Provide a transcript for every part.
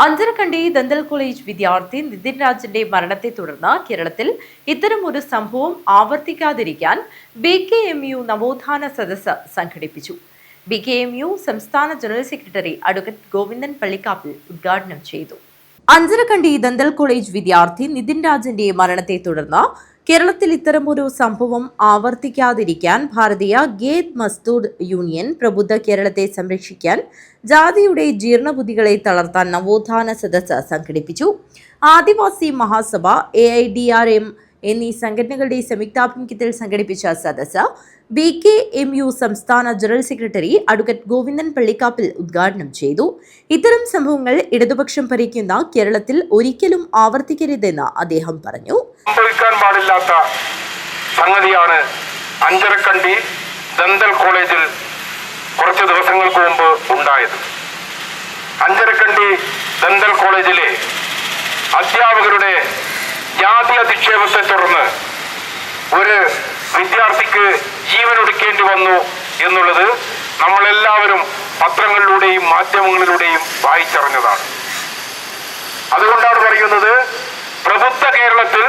Anjarakandy dental college വിദ്യാർത്ഥി നിതിൻ രാജിന്റെ മരണത്തെ തുടർന്ന് കേരളത്തിൽ ഇത്തരമൊരു സംഭവം ആവർത്തിക്കാതിരിക്കാൻ BKMU നവോത്ഥാന സദസ്സ് സംഘടിപ്പിച്ചു. BKMU സംസ്ഥാന general secretary advocate Govindan Pallikkappil ഉദ്ഘാടനം ചെയ്തു. അഞ്ചരക്കണ്ടി ദന്തൽ കോളേജ് വിദ്യാർത്ഥി നിതിൻ രാജിന്റെ മരണത്തെ തുടർന്ന് കേരളത്തിൽ ഇത്തരമൊരു സംഭവം ആവർത്തിക്കാതിരിക്കാൻ ഭാരതീയ ഗേദ് മസ്ദൂർ യൂണിയൻ പ്രബുദ്ധ കേരളത്തെ സംരക്ഷിക്കാൻ ജാതിയുടെ ജീർണബുദ്ധികളെ തളർത്താൻ നവോത്ഥാന സദസ്സ് സംഘടിപ്പിച്ചു. ആദിവാസി മഹാസഭ, AIDRM എന്നീ സംഘടനകളുടെ സംയുക്താഭിമുഖ്യത്തിൽ സംഘടിപ്പിച്ച സദസ്സ് BKMU സംസ്ഥാന general secretary advocate Govindan Pallikkappil ഉദ്ഘാടനം ചെയ്തു. ഇത്തരം സംഭവങ്ങൾ ഇടതുപക്ഷം ഭരിക്കുന്ന കേരളത്തിൽ ഒരിക്കലും ആവർത്തിക്കരുതെന്ന് അദ്ദേഹം പറഞ്ഞു. സംഭവിക്കാൻ പാടില്ലാത്ത സംഗതിയാണ് അഞ്ചരക്കണ്ടി ദന്തൽ കോളേജിൽ കുറച്ച് ദിവസങ്ങൾക്ക് മുമ്പ് ഉണ്ടായത്. അഞ്ചരക്കണ്ടി ദന്തൽ കോളേജിലെ അധ്യാപകരുടെ ജാതി അധിക്ഷേപത്തെ തുടർന്ന് ഒരു വിദ്യാർത്ഥിക്ക് ജീവനൊടുക്കേണ്ടി വന്നു എന്നുള്ളത് നമ്മളെല്ലാവരും പത്രങ്ങളിലൂടെയും മാധ്യമങ്ങളിലൂടെയും വായിച്ചറിഞ്ഞതാണ്. അതുകൊണ്ടാണ് പറയുന്നത്, പ്രബുദ്ധ കേരളത്തിൽ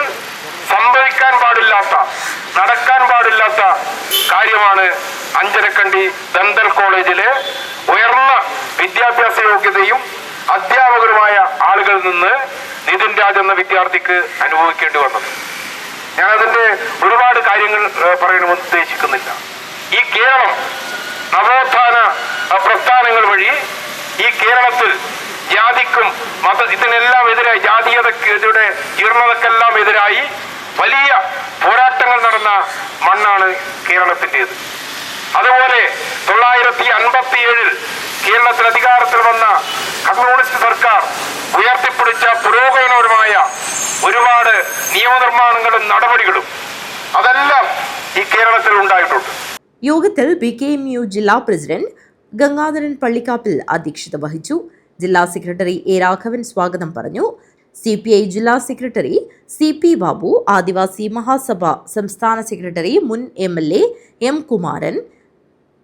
സംഭവിക്കാൻ പാടില്ലാത്ത, നടക്കാൻ പാടില്ലാത്ത കാര്യമാണ് അഞ്ചരക്കണ്ടി ദന്തൽ കോളേജിലെ ഉയർന്ന വിദ്യാഭ്യാസ യോഗ്യതയും അധ്യാപകരുമായ ആളുകളിൽ നിന്ന് നിതിൻ രാജ് എന്ന വിദ്യാർത്ഥിക്ക് അനുഭവിക്കേണ്ടി വന്നത്. ഞാനതിന്റെ ഒരുപാട് കാര്യങ്ങൾ പറയണമെന്ന് ഉദ്ദേശിക്കുന്നില്ല. ഈ കേരളം നവോത്ഥാന പ്രസ്ഥാനങ്ങൾ വഴി ഈ കേരളത്തിൽ ജാതിക്കും ഇതിനെല്ലാം എതിരായി, ജാതീയതയുടെ ജീർണതക്കെല്ലാം എതിരായി വലിയ പോരാട്ടങ്ങൾ നടന്ന മണ്ണാണ് കേരളത്തിൻ്റെത്. അതുപോലെ 1957 കേരളത്തിൽ അധികാരത്തിൽ വന്ന കമ്മ്യൂണിസ്റ്റ് സർക്കാർ ഉയർത്തിപ്പിടിച്ച പുരോഗമനപരമായ ഒരുപാട് നിയമനിർമ്മാണങ്ങളും നടപടികളും അതെല്ലാം ഈ കേരളത്തിൽ ഉണ്ടായിട്ടുണ്ട്. യോഗത്തിൽ BKMU ജില്ലാ പ്രസിഡന്റ് ഗംഗാധരൻ പള്ളിക്കാപ്പിൽ അധ്യക്ഷത വഹിച്ചു. ജില്ലാ സെക്രട്ടറി A. രാഘവൻ സ്വാഗതം പറഞ്ഞു. CPI ജില്ലാ സെക്രട്ടറി CP ബാബു, ആദിവാസി മഹാസഭ സംസ്ഥാന സെക്രട്ടറി മുൻ MLA M. കുമാരൻ,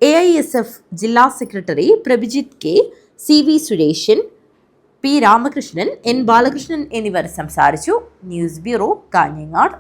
AISF ജില്ലാ secretary Prabhijith K, CV Sureshan, P. Ramakrishnan, N. Balakrishnan എന്നിവർ സംസാരിച്ചു. News bureau, Kanhangad.